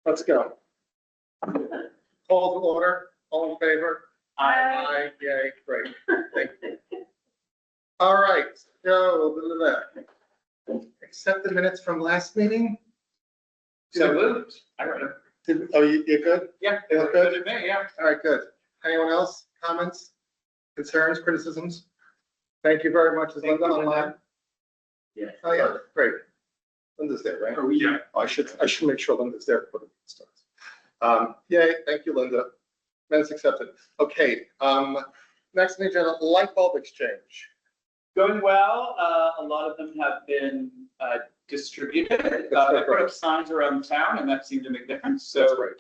Let's go. Call to order, all in favor? Aye, yay, great, thank you. All right, so, accept the minutes from last meeting? So moved. I read it. Oh, you're good? Yeah. They look good? to me, yeah. All right, good. Anyone else? Comments, concerns, criticisms? Thank you very much. Is Linda online? Yeah. Oh, yeah, great. Linda's there, right? Yeah. I should make sure Linda's there before the meeting starts. Yay, thank you, Linda. Minutes accepted. Okay, next on the agenda, light bulb exchange. Going well. A lot of them have been distributed. I put up signs around town and that seemed to make a difference. That's So great.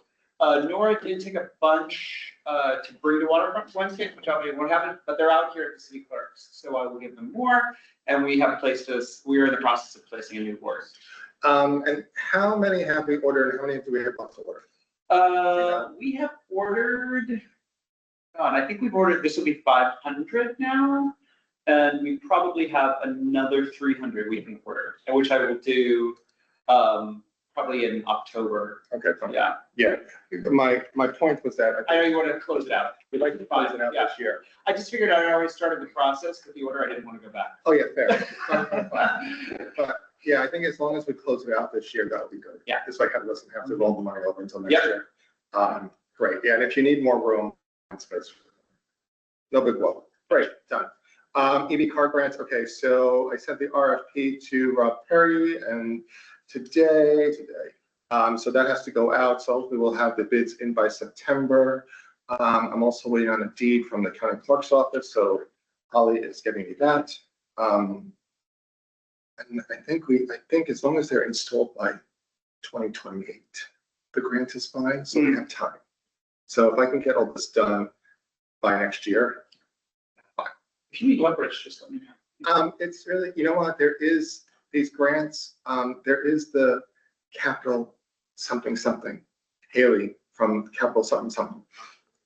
Nora did take a bunch to bring to Waterfront Wednesday, which obviously won't happen, but they're out here at the city clerks. So I will give them more. And we have placed this, we are in the process of placing a new board. And how many have we ordered and how many do we have left to order? We have ordered, God, I think we've ordered, this will be 500 now. And we probably have another 300 we can order, which I will do probably in October. Okay, fine. Yeah, Yeah, my point was that I know you want to close it out. we'd like to close it out Yeah. this year. I just figured I already started the process with the order. I didn't want to go back. Oh, yeah, fair. But yeah, I think as long as we close it out this year, that'll be good. Yeah. Just like I doesn't have to roll the money over until next Yep. year. Great, yeah, and if you need more room, space. No big whoa. Great, done. EV car grants, okay, so I sent the RFP to Rob Perry and today. So that has to go out, so hopefully we'll have the bids in by September. I'm also waiting on a deed from the county clerk's office, so Holly is getting me that. And I think as long as they're installed by 2028, the grant is fine, so we have time. So if I can get all this done by next year. If you need leverage, just let me know. It's really, you know what, there is these grants, there is the capital something, Haley from Capital something,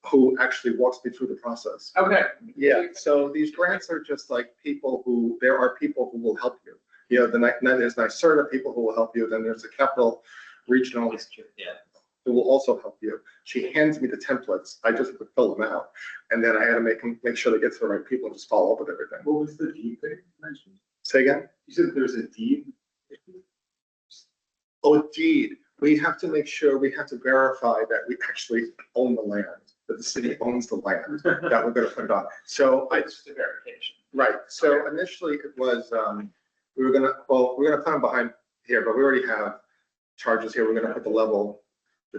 who actually walks me through the process. Okay. Yeah, so these grants are just like there are people who will help you. You know, there's NYSERDA people who will help you, then there's the Capital Regional Yeah. who will also help you. She hands me the templates, I just have to fill them out, and then I had to make sure they get to the right people and just follow up with everything. What was the deed that you mentioned? Say again? You said there's a deed? Oh, a deed. We have to make sure, we have to verify that we actually own the land, that the city owns the land that we're gonna put it on. So It's the verification. right, so initially it was, we were gonna put them behind here, but we already have charges here. We're gonna put the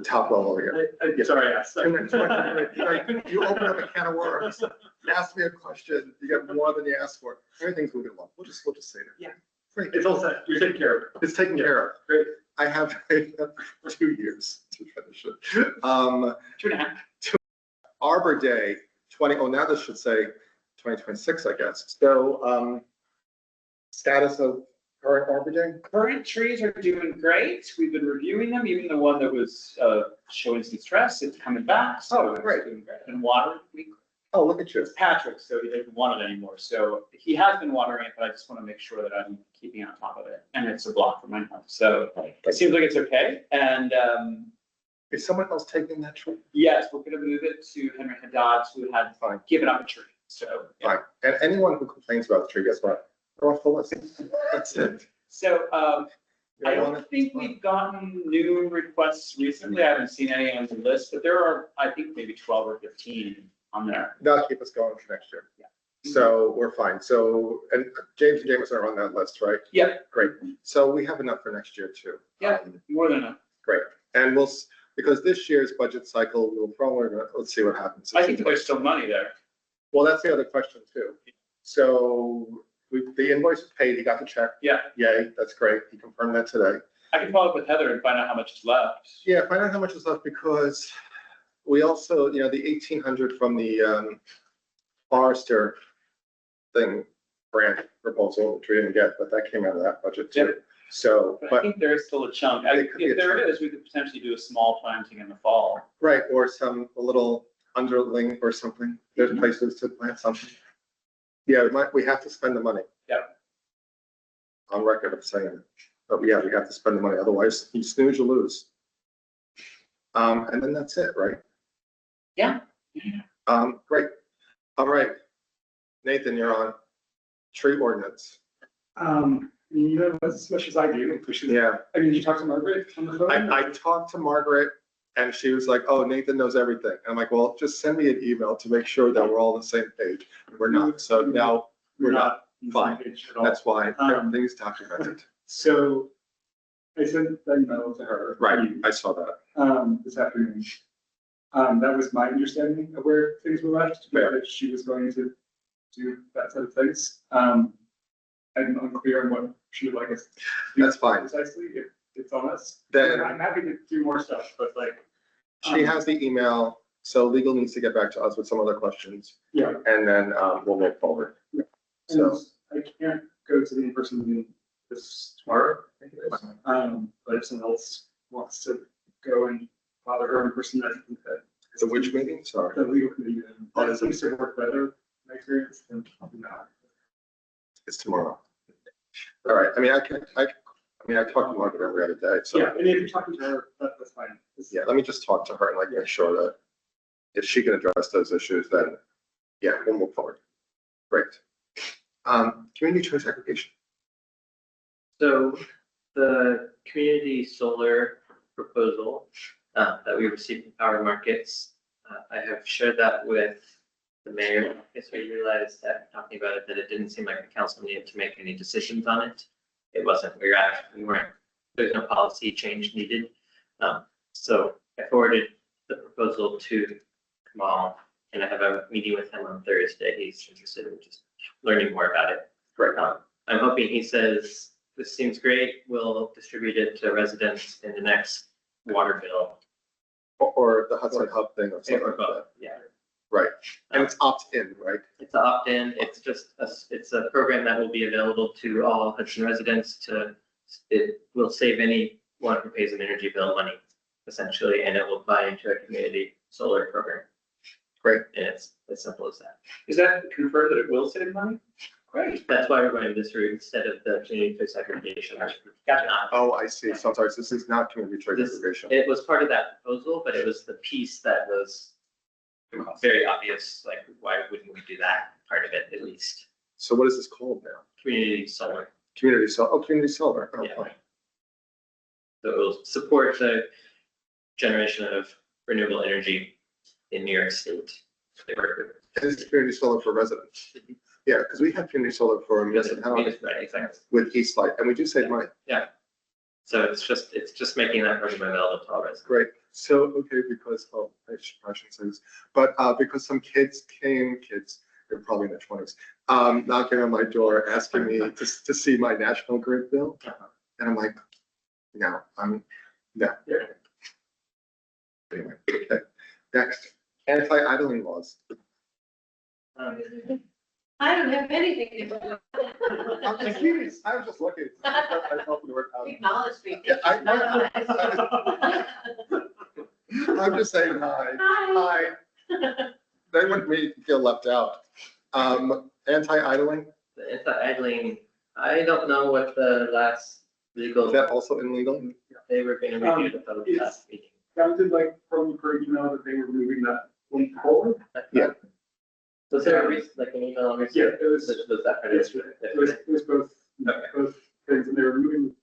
top level here. Sorry, yes. You open up a can of worms, you ask me a question, you get more than you asked for. Everything's moving along. We'll just say that. Yeah. Great. It's all set. You're taking care of it. It's taken care of. Great. I have 2 years to finish it. 2.5. Arbor Day, now this should say 2026, I guess. So, status of current Arbor Day? Current trees are doing great. We've been reviewing them, even the one that was showing some stress, it's coming back. So Oh, great. it's doing great. And watering weekly. Oh, look at you. It's Patrick, so he doesn't want it anymore. So he has been watering it, but I just want to make sure that I'm keeping on top of it. And it's a block from my house. So it seems like it's okay. And Is someone else taking that tree? yes, we're gonna move it to Henry Haddad, who had Fine. given up a tree. So, yeah. Fine. And anyone who complains about the tree, guess what? They're off the list. That's it. So You I want don't it? think we've gotten new requests recently. I haven't seen any on the list, but there are, I think, maybe 12 or 15 on there. That'll keep us going for next year. Yeah. So we're fine. So, and James and Jameson are on that list, right? Yeah, Great. So we have enough for next year too. Yeah. more than enough. And because this year's budget cycle, we'll probably, let's see what happens. I think there's still money there. Well, that's the other question too. So the invoice is paid, he got the check. Yeah. Yay, that's great. He confirmed that today. I can follow up with Heather and find out how much is left. Yeah, find out how much is left because we also, the 1,800 from the Forester thing grant proposal, which we didn't get, but that came out of that budget too. So, But I but, think there is still a chunk. It could be a If there is, we could potentially do a small planting in the fall. right, or a little underling or something. There's Mhm. places to plant something. Yeah, we have to spend the money. Yep. On record of saying it. But yeah, we have to spend the money, otherwise you snooze, you lose. And then that's it, right? Yeah. Great. All right. Nathan, you're on. Tree ordinance. You know as much as I do, which is, Yeah, I mean, did you talk to Margaret on the phone? I talked to Margaret and she was like, oh, Nathan knows everything. I'm like, well, just send me an email to make sure that we're all on the same page. We're not. So now we're not. on the Fine. same page at all. That's why Um, everything's documented. So I sent that email to her. Right, I saw that. This afternoon. That was my understanding of where things were left, Fair. that she was going to do that sort of things. I'm unclear on what she would like us to do. That's fine. Precisely, if it's on us. Then- I'm happy to do more stuff, but like. She has the email, so legal needs to get back to us with some other questions Yeah. and then we'll move forward. So, And I can't go to the in-person meeting this tomorrow, I think it is. But if someone else wants to go and bother her in person, I think that. the which meeting? Sorry. The legal committee, Oh, that is it? seems to work better, in my experience, than not. It's tomorrow. All right, I mean, I talk to Margaret every other day, so. Yeah, and if you're talking to her, that's fine. Yeah, let me just talk to her and like make sure that if she can address those issues, then yeah, we'll move forward. Great. Community choice aggregation. So the community solar proposal that we received from Power Markets, I have shared that with the mayor. I guess we realized that talking about it, that it didn't seem like the council needed to make any decisions on it. It wasn't, there's no policy change needed. So I forwarded the proposal to Kamal and I have a meeting with him on Thursday. He's interested in just learning more about it. Great. I'm hoping he says, this seems great, we'll distribute it to residents in the next water bill. Or the Hudson Hub thing or something Or like both, that. yeah. Right, and it's opt-in, right? It's an opt-in, it's just, it's a program that will be available to all Hudson residents it will save anyone who pays an energy bill money, essentially, and it will buy into a community solar program. Great. And it's as simple as that. Is that confirmed that it will save money? Great. That's why we're going this route instead of the community choice aggregation. Gotcha. Oh, I see. So I'm sorry, so this is not community choice This- aggregation. It was part of that proposal, but it was the piece that was very obvious, like, why wouldn't we do that part of it at least? So what is this called now? Community solar. Community community solar. Oh, Yeah. fine. So it will support the generation of renewable energy in New York State. They work with. And it's community solar for residents. Yeah, because we have community solar for municipalities Right, exactly. with East Light, and we do save money. So it's just making that program available to all residents. Great. So, okay, because, I shouldn't say this, but because some kids, they're probably in their 20s, knocking on my door, asking me to see my National Grid bill. And I'm like, no, no. Anyway, okay. Next, anti-idling laws. I don't have anything to. I'm confused. I was just looking. I thought we were, Acknowledge me. Yeah, I'm just saying hi. Hi. Hi. They wouldn't make me feel left out. Anti-idling, The anti-idling, I don't know what the last legal, is that also illegal? they were gonna review the public last meeting. Sounded like from her email that they were moving that one forward. Yeah. Was there a like an email on receipt? Yeah, it was, Was that part it was both, Okay. both things, and they were moving.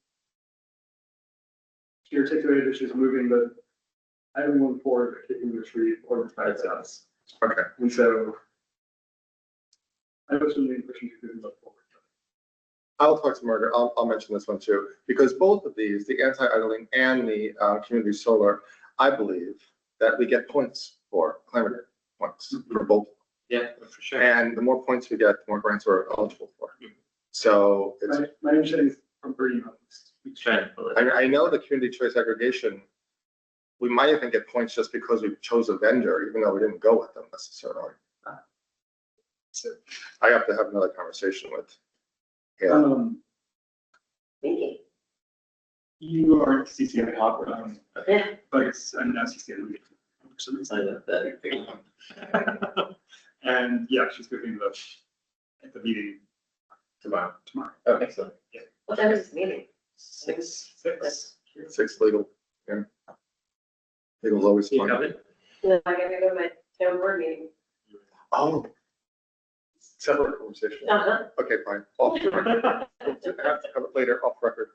She articulated that she's moving the, item one forward, but kicking the tree or the side house. Okay. And so. I was really pushing to move forward. I'll talk to Margaret. I'll mention this one too, because both of these, the anti-idling and the community solar, I believe that we get points for climate points for both. Yeah, for sure. And the more points we get, the more grants we're eligible for. So it's, My understanding is from her email. Trying to pull it. I know the community choice aggregation, we might even get points just because we chose a vendor, even though we didn't go with them necessarily. So I have to have another conversation with. Yeah, You are CCI hop, Yeah. but it's, I'm not CCI. For some reason. I love that. And yeah, she's moving at the meeting tomorrow. Oh, excellent. What time is this meeting? Six. Six. 6 legal. Yeah. It was always You fun. coming? No, I gotta go to my town board meeting. Oh. Separate conversation. Uh-huh. Okay, fine. Off the record. Have it later, off record.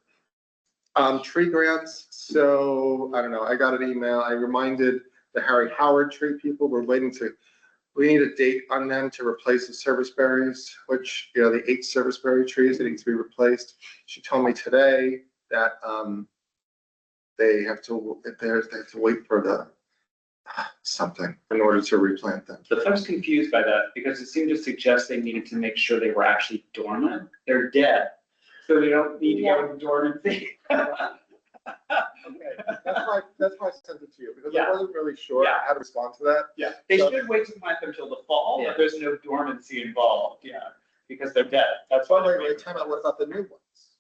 Tree grants, so, I don't know, I got an email, I reminded the Harry Howard tree people, we need a date on them to replace the service berries, which, the 8 service berry trees that need to be replaced. She told me today that, they have to wait for something in order to replant them. I was confused by that because it seemed to suggest they needed to make sure they were actually dormant. They're dead, so they don't need to go into dormancy. Okay, that's why I sent it to you, because I Yeah. wasn't really sure Yeah. how to respond to that. Yeah, they should wait to plant them till the fall, Yeah. but there's no dormancy involved, because they're dead. That's why. Wait, time out, what about the new ones?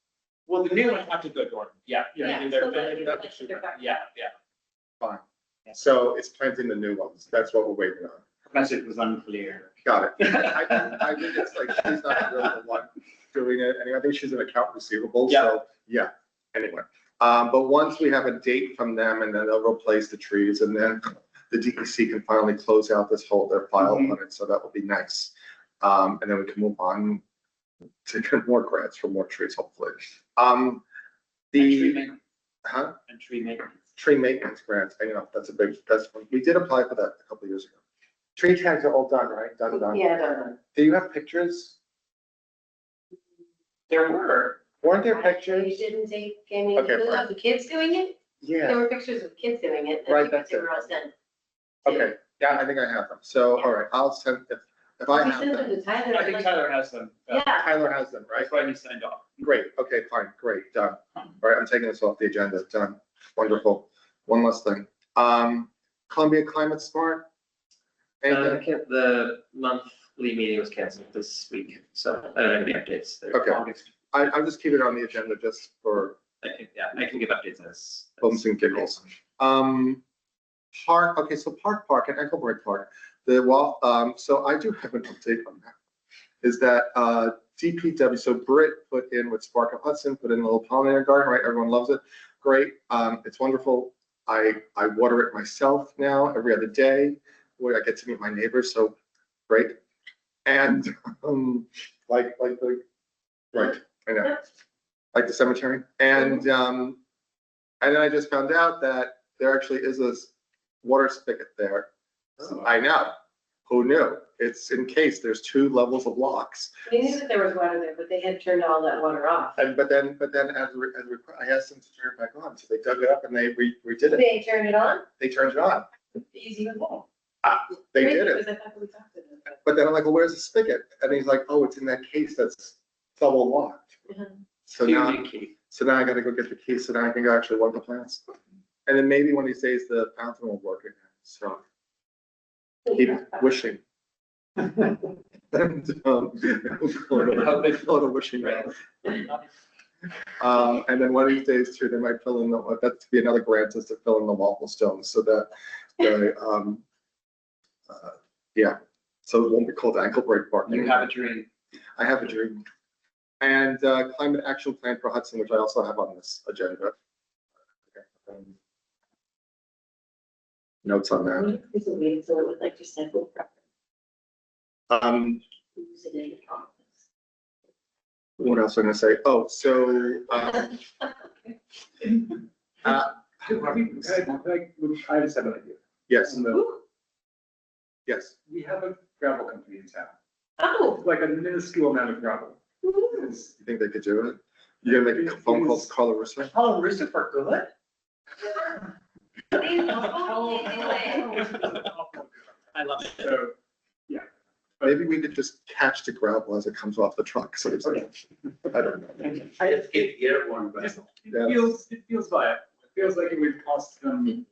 Well, the new ones have to go dormant, yeah. Yeah, They're- so they're- they're back. Yeah. Fine. So it's planting the new ones, that's what we're waiting on. Message was unclear. Got it. I think it's like, she's not really the one doing it, and I think she's an account receivable, so, yeah, anyway. But once we have a date from them, and then they'll replace the trees, and then the DEC can finally close out their file on it, so that will be nice. And then we can move on to get more grants for more trees, hopefully. And tree The, maintenance. huh? And tree maintenance. Tree maintenance grants, I know, that's we did apply for that a couple of years ago. Tree tags are all done, right? Done. Yeah, done. Do you have pictures? There were. Weren't there You pictures? didn't take any Okay, of fine. the kids doing it? Yeah, There were pictures of kids doing it. Right, I think that's they it. were all sent. okay, yeah, I think I have them, so, all right, I'll send, if I We have sent them them, to Tyler. I think like- Tyler has them. Yeah, Tyler has them, right? That's why he signed off. Great, okay, fine, great, done. All right, I'm taking this off the agenda, done, wonderful. One last thing, Columbia Climate Smart. Anything? The monthly meeting was canceled this week, so I don't have any updates there. Okay. August. I'll just keep it on the agenda just for I can give updates as. bumps and giggles. Park, okay, so Park and Enchelberg Park, so I do have an update on that. Is that, DPW, so Britt put in with Spark of Hudson, put in a little pollinator garden, right? Everyone loves it. Great, it's wonderful. I water it myself now every other day, where I get to meet my neighbors, so great. And, right, I know, like the cemetery. And then I just found out that there actually is this water spigot there. I know, who knew? It's in case there's 2 levels of locks. we knew that there was water there, but they had turned all that water off. But then I asked them to turn it back on, so they dug it up and they redid it. They turned it on? They turned it on. Easy with that. They Great, did it. because I thought we talked about that. But then I'm like, well, where's the spigot? And he's like, oh, it's in that case that's double locked. So now, I gotta go get the key, so now I can go actually water the plants. And then maybe one of these days the fountain will work again, so keep wishing. And, go to wishing well. And then one of these days too, they might fill in that's to be another grant, is to fill in the waffle stones, so that, yeah, so it won't be called Enchelberg Park. You have a dream. I have a dream. And climate action plan for Hudson, which I also have on this agenda. Okay, notes on that. This will be, so it was like just like. Use it in the office. What else am I gonna say? Oh, so, I just have an idea. yes, yes. We have a gravel company in town, Oh. like a minuscule amount of gravel. Ooh. It's- You think they could do it? You're gonna make a phone call to Carla Russo? Oh, Rooster for good? I love it. So, Maybe we could just catch the gravel as it comes off the truck, so it's like, I don't know. I just can't get one, but Yeah. it feels viable. It feels like it would cost them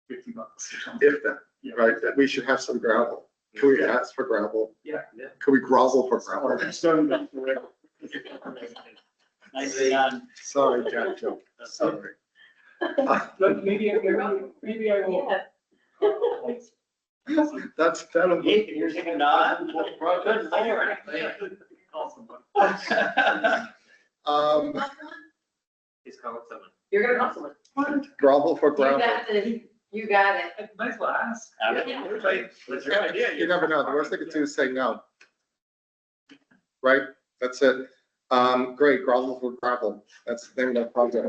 $50 or something. If that, Yeah. right, that we should have some gravel. Can we ask for gravel? Yeah. Can we grovel for gravel? So, Nicely done. Sorry, Jack joke, sorry. but maybe I will. Yeah. That'll. You're taking nod. Good Um, He's calling someone. You're gonna call someone. grovel for You gravel. got to You got it. Nice last. Absolutely. That's your idea. You never know. The worst they could do is say no. Right? That's it. Great, grovel for gravel. That's the name of that project.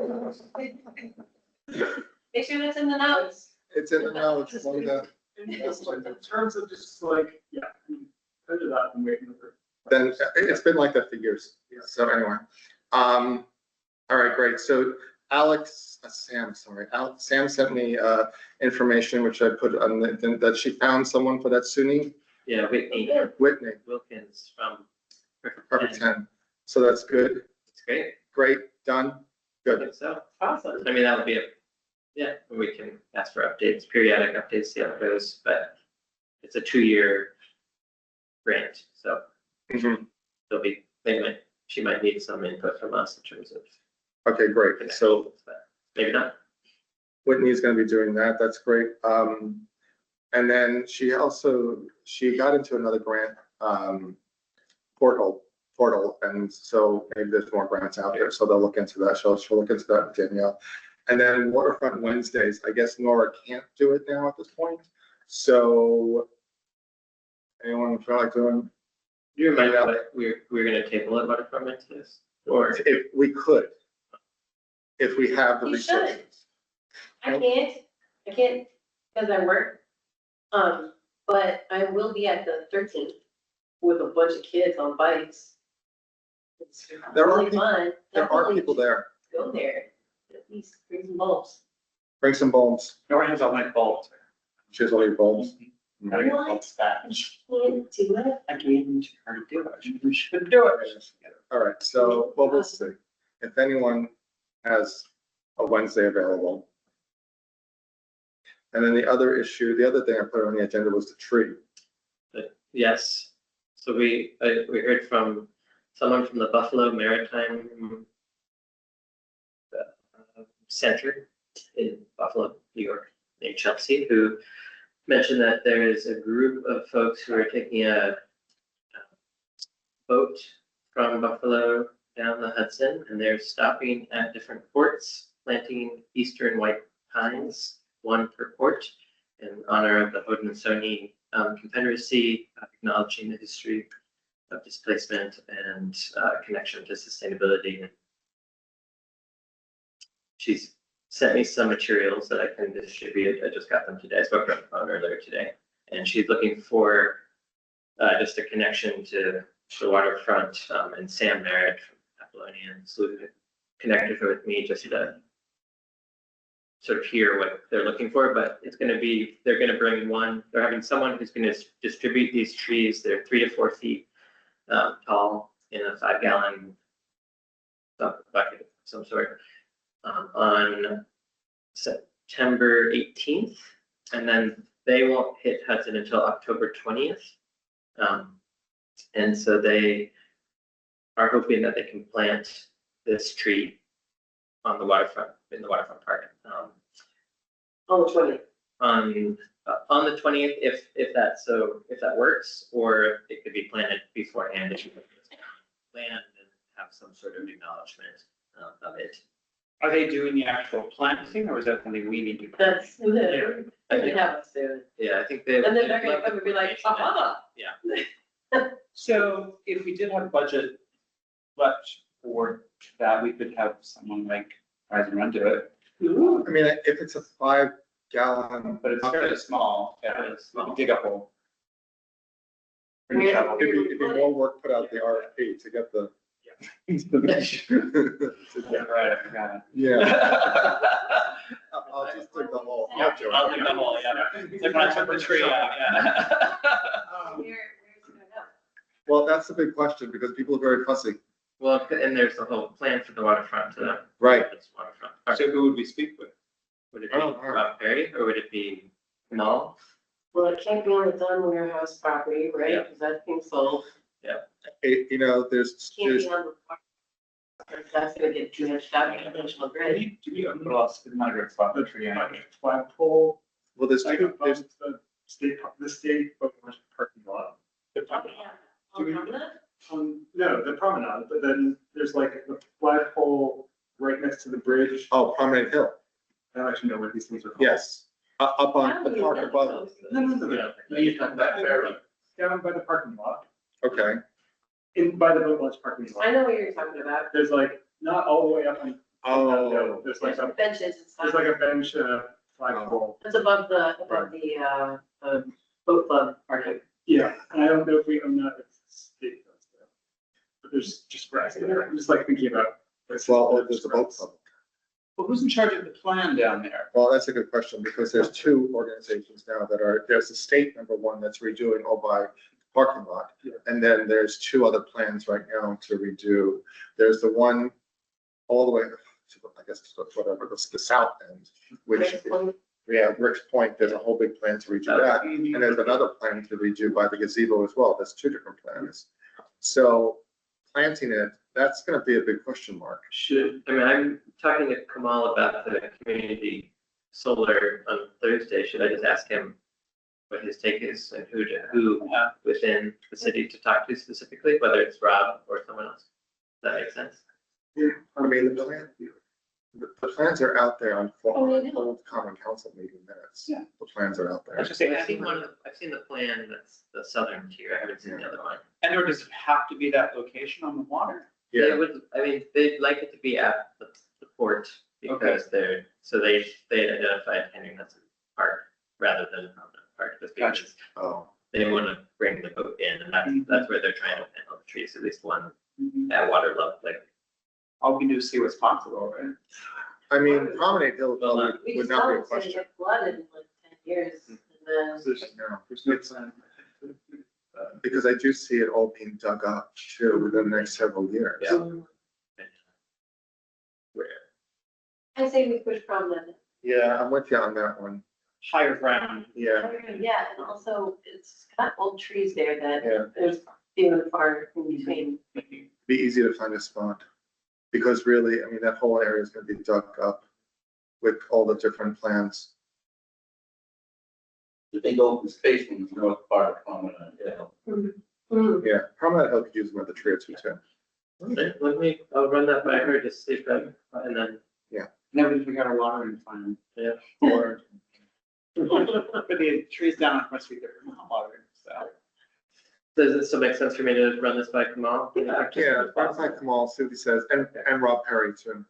Make sure that's in the notes. It's in the notes. It's one of the, In terms of just like, yeah, kind of that, I'm waiting for. then it's been like that for years. So anyway, all right, great. So Sam sent me information which I put on that she found someone for that SUNY, Yeah, Whitney Whitney, Wilkins from perfect 10. So that's good. It's great. Great, done, I good. think so. Awesome. I mean, that would be we can ask for updates, periodic updates, see how it goes, but it's a 2-year grant, so Mhm. she might need some input from us in terms of Okay, great. So connections, but maybe not. Whitney is going to be doing that. That's great. And then she got into another grant, portal. And so maybe there's more grants out there. So they'll look into that. She'll look into that, Danielle. And then Waterfront Wednesdays, I guess Nora can't do it now at this point. So anyone feel like doing, Do you remind me what we're gonna table it waterfront into this? Or, if we could, if we have the You should. resources. I can't because I work. But I will be at the 13th with a bunch of kids on bikes. It's There are really people- fun. There are Definitely people there. Go there, at least bring some bulbs. Bring some bulbs. Nora has all my bulbs. She has all your bulbs. Gotta get bulbs back. I can't do it. I gave them to her to do it. We should do it. All right, so, well, we'll see. If anyone has a Wednesday available. And then the other thing I put on the agenda was the tree. yes, so we heard from someone from the Buffalo Maritime Center in Buffalo, New York, named Chelsea, who mentioned that there is a group of folks who are taking a boat from Buffalo down the Hudson, and they're stopping at different ports, planting eastern white pines, one per port, in honor of the Haudenosaunee Confederacy, acknowledging the history of displacement and connection to sustainability. She's sent me some materials that I can distribute. I just got them today. I spoke on the phone earlier today, and she's looking for just a connection to the waterfront, and Sam Merritt from Papillonian connected her with me just to sort of hear what they're looking for, but it's going to be, they're going to bring they're having someone who's going to distribute these trees. They're 3 to 4 feet tall in a 5-gallon bucket of some sort on September 18th. And then they won't hit Hudson until October 20th. And so they are hoping that they can plant this tree on the waterfront, in the waterfront park. On the 20th. On the 20th, if that works, or it could be planted beforehand if you plan and have some sort of acknowledgement of it. Are they doing the actual planting or is that something we need to? That's, I they think, have us do it. yeah, I think they. And then they're gonna come and be like, aha. So if we did have budget left for that, we could have someone like Rise and Run do it, Ooh. I mean, if it's a 5-gallon. but it's fairly small. Yeah, Fairly small. dig a hole. Bring a shovel. It'd be more work put out the RFP to get the. Yeah, right, I forgot. Yeah, I'll just dig the hole. Yeah, I'll dig the hole, yeah. It's like when I took the tree out, yeah. Where's it gonna go? Well, that's the big question because people are very fussy. Well, and there's the whole plan for the waterfront to. Right. This waterfront park. So who would we speak with? Would it I be don't know. Rob Perry or would it be Mall? Well, it can't be on the Dunn warehouse property, right? Yeah. Because that's being sold. There's, Can't be on the. That's gonna get too much stuff, conventional grid. Do we own the lost, not a great spot, the tree, yeah. Flagpole, well, there's like two, there's, the state parking lot. The Oh, yeah. Oh, promenade? No, the promenade, but then there's like a flagpole right next to the bridge. oh, Promenade Hill, I don't actually know what these things are called. yes. Up on the park above. No, you're talking about down by the parking lot, Okay, by the boat launch parking I lot. know what you're talking about. There's like, not all the way up on, oh, there's like a, Benches and there's stuff. like a bench, flagpole. It's above the boat club parking. Yeah, and I don't know if we own that, if the state does that. But there's just grass there, I'm just like thinking about. well, there's a boat club. Well, who's in charge of the plan down there? Well, that's a good question, because there's two organizations now that are, there's the state number one that's redoing all by parking lot. Yeah. And then there's two other plans right now to redo. There's the one all the way to, I guess, to whatever, the south end, which, yeah, Rick's Point, there's a whole big plan to redo that. And there's another plan to redo by the gazebo as well. There's two different plans. So planting it, that's gonna be a big question mark. I'm talking to Kamal about the community solar on Thursday. Should I just ask him what his take is and who within the city to talk to specifically, whether it's Rob or someone else? Does that make sense? I mean, the plans are out there on Oh, I know. old common council meeting minutes. Yeah. The plans are out I there. was just saying, I've seen the plan that's the southern tier. I haven't seen the other one. and or does it have to be that location on the water? Yeah, They'd like it to be at the port because they identified Henry Hudson Park rather than Promenade Park, just Gotcha. because oh, they want to bring the boat in, and that's where they're trying to plant all the trees, at least one Mhm. at water level, like. All we can do is see what's possible, right? I mean, Promenade Hill probably We would just not know be a it's gonna question. get flooded in like 10 years and then. No, There's no plan. because I do see it all being dug up too within the next several years. Yeah. I say we push Promenade. Yeah, I'm with you on that one. Higher ground. Yeah, Yeah, and also it's got old trees there that yeah, there's even far in between. be easy to find a spot. Because really, I mean, that whole area is gonna be dug up with all the different plants. The big open space in the north part of Promenade Hill. Mm. Yeah, Promenade Hill could use another tree or two too. I'll run that by her to see if that, and then, Never we got our watering plan. yeah. Or, But the trees down on Front Street, they're not watering, so. Does it still make sense for me to run this by Kamal? yeah, that's like Kamal, see what he says, and Rob Perry too,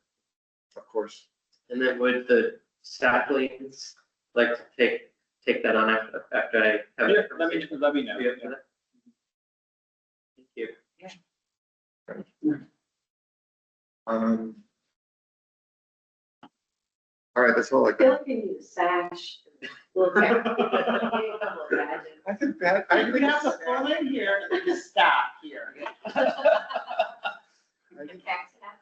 of course. And then would the saplings like to take that on after I have. Yeah, a let me conversation? know. Are you up for that? Thank you. All right, that's all I I feel got. like we need a sash. Little cat. Maybe a couple of badges. I think that, I would have to pull in here and then staff here. A cat hat.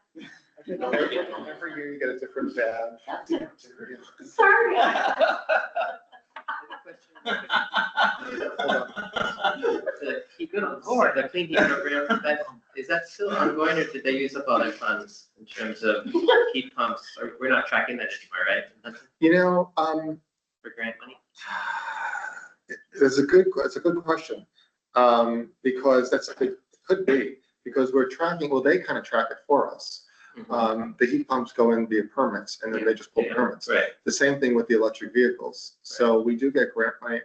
every year you get a different badge. Sorry. The clean heat program, is that still ongoing or did they use up all their funds in terms of heat pumps? Or we're not tracking that anymore, right? You know, For grant money? it's a good question. Because it could be, because we're tracking, well, they kind of track it for us. The heat pumps go in via permits and then they just pull Yeah, permits. Right. The same thing with the electric vehicles. So we do get grant money.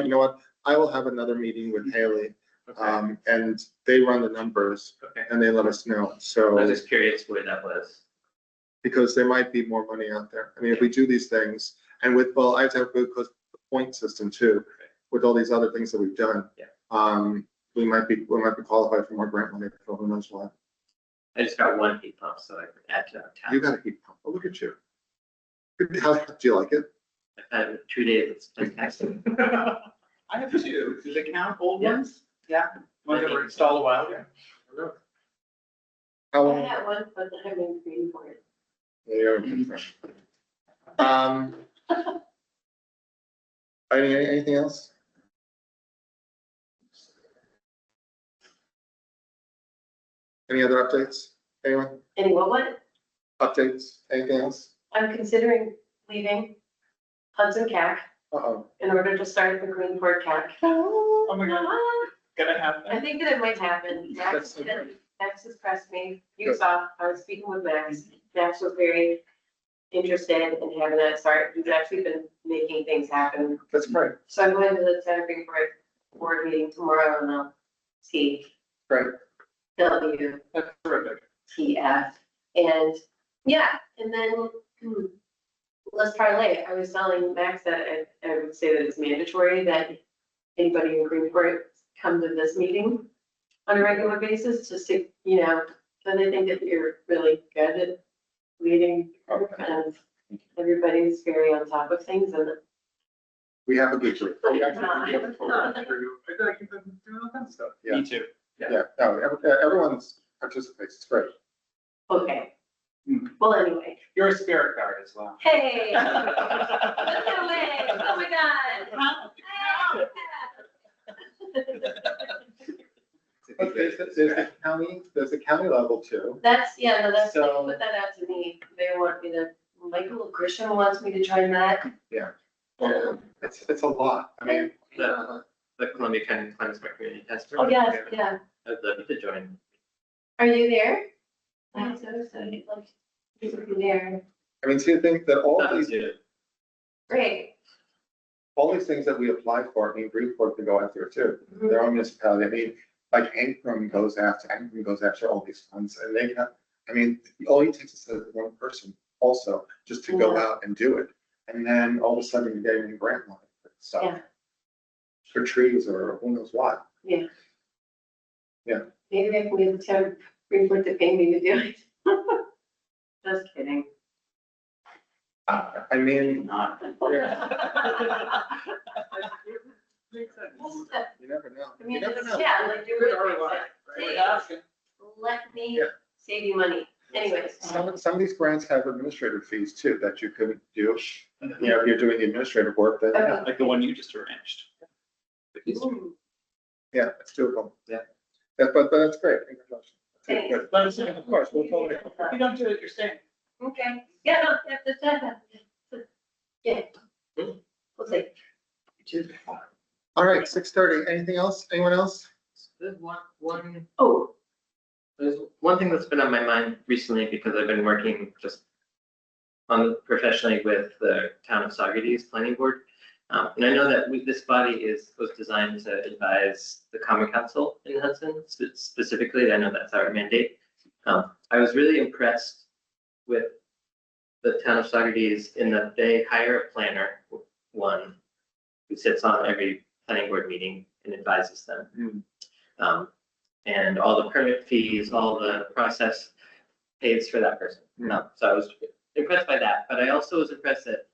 You know what? I will have another meeting with Haley, Okay. and they run the numbers Okay. and they let us know. I was So, just curious where that was. because there might be more money out there. I mean, if we do these things and with, well, I have to have good because the point system too, with all these other things that we've done. Yeah. We might be qualified for more grant money for who knows what. I just got one heat pump, so I could add to our You tax. got a heat pump. Oh, look at you. How, do you like it? I've had it for 2 days, it's fantastic. I have two. Do they count old Yeah. ones? Yeah. Ones that were installed a while ago? How I long? had one, but I haven't been for it. Yeah. Anything else? Any other updates? Anyone? Anyway, what? Updates? Anything else? I'm considering leaving Hudson CAC Uh-oh. in order to start the Greenport CAC. Oh my God. Gonna have I that. think that it might happen. That's so great. Max has pressed me. You saw, I was speaking with Max. Max was very interested in having that start. He's actually been making things happen. That's great, So I'm going to the Center Greenport board meeting tomorrow and I'll see great. WTF. That's terrific. And yeah, and then let's parlay. I was telling Max that I would say that it's mandatory that anybody in Greenport come to this meeting on a regular basis, just to, you know, because I think that you're really good at leading and everybody's very on top of things and We have a good group. I feel like you've been doing all kinds of stuff. Yeah. Me too. Yeah, no, everyone's participates, it's great. okay. Well, anyway, You're a spirit guard as well. hey. Look away. Oh my God. But there's the county level too. That's, yeah, no, that's, they So- put that out to me. They want me to, Michael Christian wants me to join that. Yeah. Um, It's a lot, I mean. The Columbia County Climate Smart Community Task Oh, Force. yes, yeah. I'd love you to join. Are you there? I'm so excited, like, you to be there. I mean, see, the thing that all That was these, it. Great. all these things that we apply for, I mean, Greenport can go after it too. Mhm. Their own municipality, I mean, like Ankrum goes after all these funds and they have, I mean, all it takes is one person also, just to go Yeah. out and do it. And then all of a sudden you're getting a grant money for stuff. Yeah. For trees or who knows what. Maybe I can get the town Greenport to pay me to do it. Just kidding. I mean, Not. Makes sense. you never know. I mean, You never it's, know. yeah, like, do Good it. ROI, like, right? say, let me Yeah. save you money. Anyways. Some of these grants have administrative fees too, that you could do. You know, if you're doing the administrative work, then, yeah, Like the one you just arranged. Ooh, yeah, it's doable. Yeah. Yeah, but that's great. Congratulations. That's Thanks. good. Let us know. Of course, we'll totally. If you don't do it, you're staying. Okay, yeah, no, that's that. Yeah. We'll see. All right, 6:30. Anything else? Anyone else? There's one Oh, There's one thing that's been on my mind recently because I've been working just on professionally with the town of Saugerties Planning Board. And I know that this body was designed to advise the Common Council in Hudson specifically. I know that's our mandate. I was really impressed with the town of Saugerties in that they hire a planner, one, who sits on every planning board meeting and advises them. And all the permit fees, all the process pays for that person. So I was impressed by that, but I also was impressed that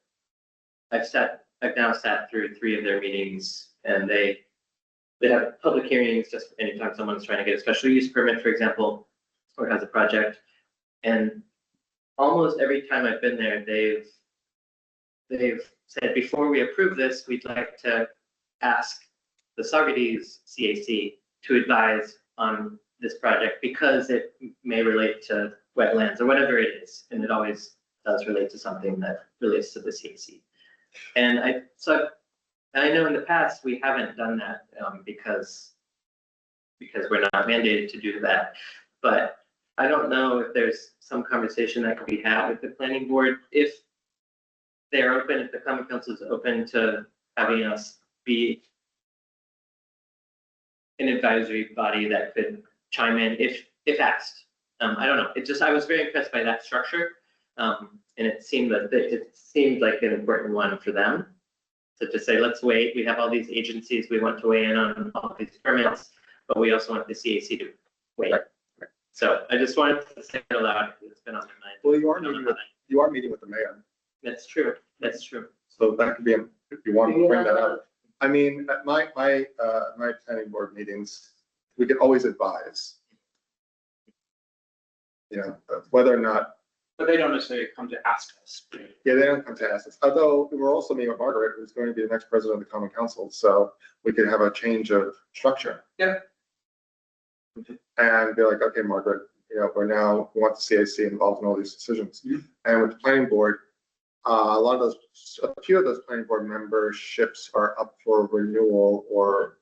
I've now sat through 3 of their meetings and they have public hearings just anytime someone's trying to get a special use permit, for example, or has a project. And almost every time I've been there, they've said, before we approve this, we'd like to ask the Saugerties CAC to advise on this project because it may relate to wetlands or whatever it is. And it always does relate to something that relates to the CAC. And I know in the past, we haven't done that because we're not mandated to do that. But I don't know if there's some conversation that could be had with the planning board if they're open, if the Common Council is open to having us be an advisory body that could chime in if asked. I don't know. I was very impressed by that structure. And it seemed like an important one for them to just say, let's wait. We have all these agencies we want to weigh in on all these permits, but we also want the CAC to wait. So I just wanted to say it aloud because it's been on my mind. Well, you are meeting with the mayor, That's true. That's true. so that could be, if you want to bring that up. I mean, at my planning board meetings, we could always advise. You know, whether or not, But they don't necessarily come to ask us. yeah, they don't come to ask us. Although we're also meeting with Margaret, who's going to be the next president of the Common Council, so we could have a change of structure. Yeah. And be like, okay, Margaret, you know, we want the CAC involved in all these decisions. And with the planning board, a few of those planning board memberships are up for renewal or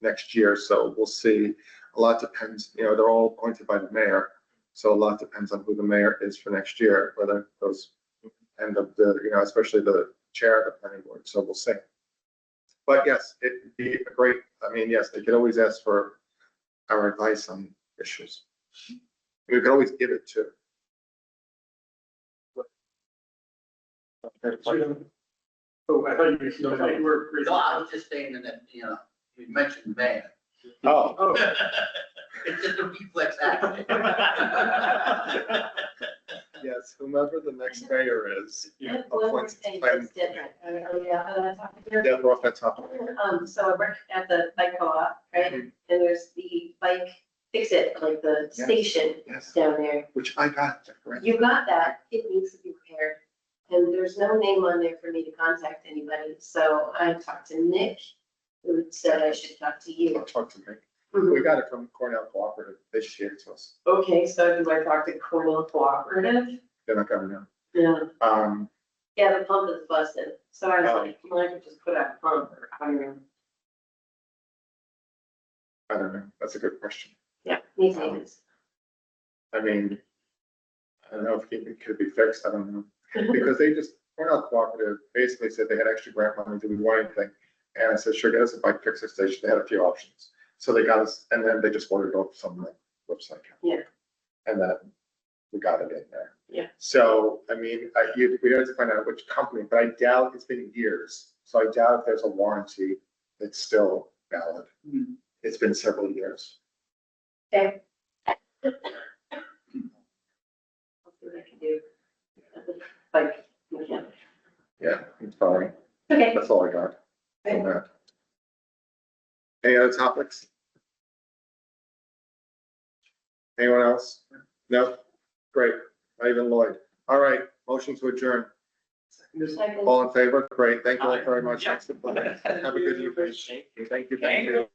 next year, so we'll see. A lot depends, you know, they're all appointed by the mayor, so a lot depends on who the mayor is for next year, whether those and especially the chair of the planning board, so we'll see. But yes, it'd be a great, I mean, yes, they could always ask for our advice on issues. We could always give it to. Oh, I thought you were. No, I was just saying that, you mentioned man. Oh, Oh. It's just a reflex act. yes, whomever the next mayor is. And one more thing that's different, Yeah, we're off that topic. So I work at the bike co-op, right? And there's the bike fix-it, like the Yes. station Yes, down there. which I got. Right. You got that, it needs to be repaired. And there's no name on there for me to contact anybody, so I talked to Nick, who said I should talk to you. Talk to me. Mhm. We got it from Cornell Cooperative. They shared it to us. Okay, so do I talk to Cornell Cooperative? They're not gonna know. Yeah. Yeah, the pump is busted, so I was like, well, I could just put out a pump, or I don't know. I don't know. That's a good question. Yeah, needs maintenance. I mean, I don't know if it could be fixed. I don't know. Because Cornell Cooperative basically said they had extra grant money. Do we want anything? And I said, sure, get us a bike fixer station. They had a few options. So they got us, and then they just ordered it off some website. Yeah. And then we got it in there. Yeah. So, I mean, we had to find out which company, but I doubt it's been years. So I doubt if there's a warranty that's still valid. Hmm. It's been several years. Okay. I'll see what I can do. Like, yeah. Yeah, I'm sorry. Okay. That's all I got on that. Any other topics? Anyone else? No? Great. Not even Lloyd. All right, motion to adjourn. Second. All in favor? Great. Thank you all very much. Yeah. Have a good evening. Thank you. Thank you.